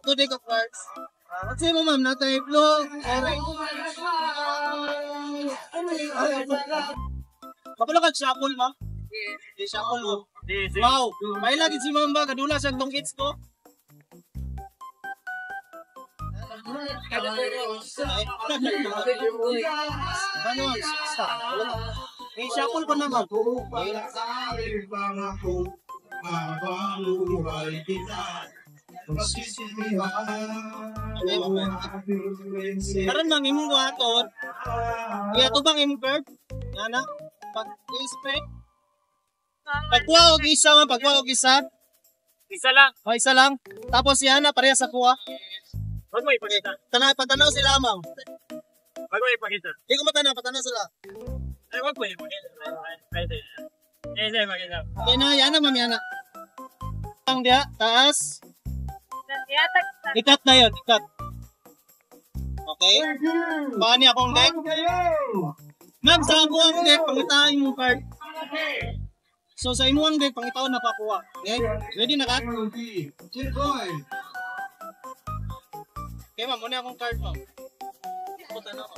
Two deck of cards. What's mo ma'am? Natay blue, orange. Kapalo ka shuffle ma'am? Di shuffle mo. Wow! May lagi si ma'am ba? Kadula sa tong kids ko. Ano? I-shuffle ko na ma'am. Karon mang imong buhaton. Iya to bang imong card? Ana, pag-inspect. Pagkuha og isa man, pagkuha og isa. Isa lang. O isa lang. Tapos yan na pareha sa kuha. Wag mo ipakita. Patanaw sila ma'am. Wag mo ipakita. Di ko patanaw sila. Ay, wag mo ipakita. Pwede. Yes, ipakita. Okay na, yan na ma'am, yan na. Ang dia, taas. Ikat na yun, ikat. Okay? Baka akong deck. Ma'am, sa ako ang deck, pangitain mo card. So sa imo ang deck, pangitaon na pakuha. Okay? Ready na ka? Okay ma'am, muna akong card ma'am.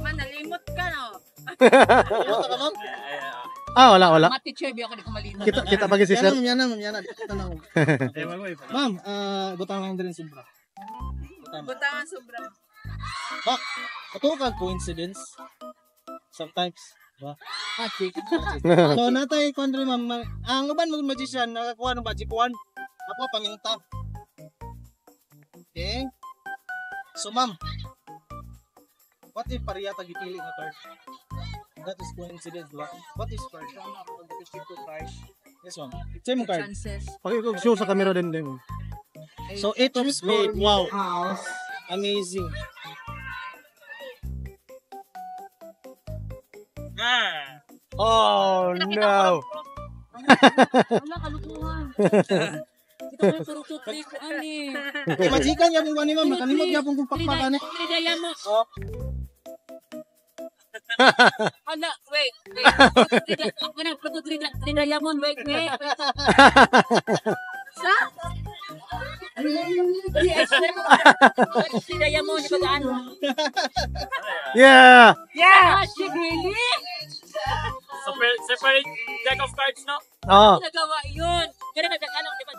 Man, nalimot ka no? Nalimot ka ma'am? Wala. Mati-check, ako di ko malino. Kita pagi si sir. Yan na ma'am. Ma'am, butang lang din sobra. Butangan sobra. Bak, ito ka coincidence. Sometimes. Ba? So natay kondre ma'am, ang uban mo magician nakakuha ng magic wand. Ako paminta. Okay? So ma'am, what if pareha tag ipili nga card? That is coincidence, diba? What is card? Yes ma'am. Same card. Chances. Pagi ko show sa camera din. So 8 of spade. Wow. Amazing. Oh no. Wala, kalukuhan. Ito ko puro tutli ko, ani. Majikan niya kung ano ma'am. Nakalimot niya kung pakpakan eh. Trinidaya mo. Oh. Ano, wait. Ako na, puro trinidaya mo, wait. Sa? Trinidaya mo, di ba daan? Yeah. Yeah! Shit, really? Separate deck of cards, no? Oh. Nagawa yun. Kaya nagdagano, di ba?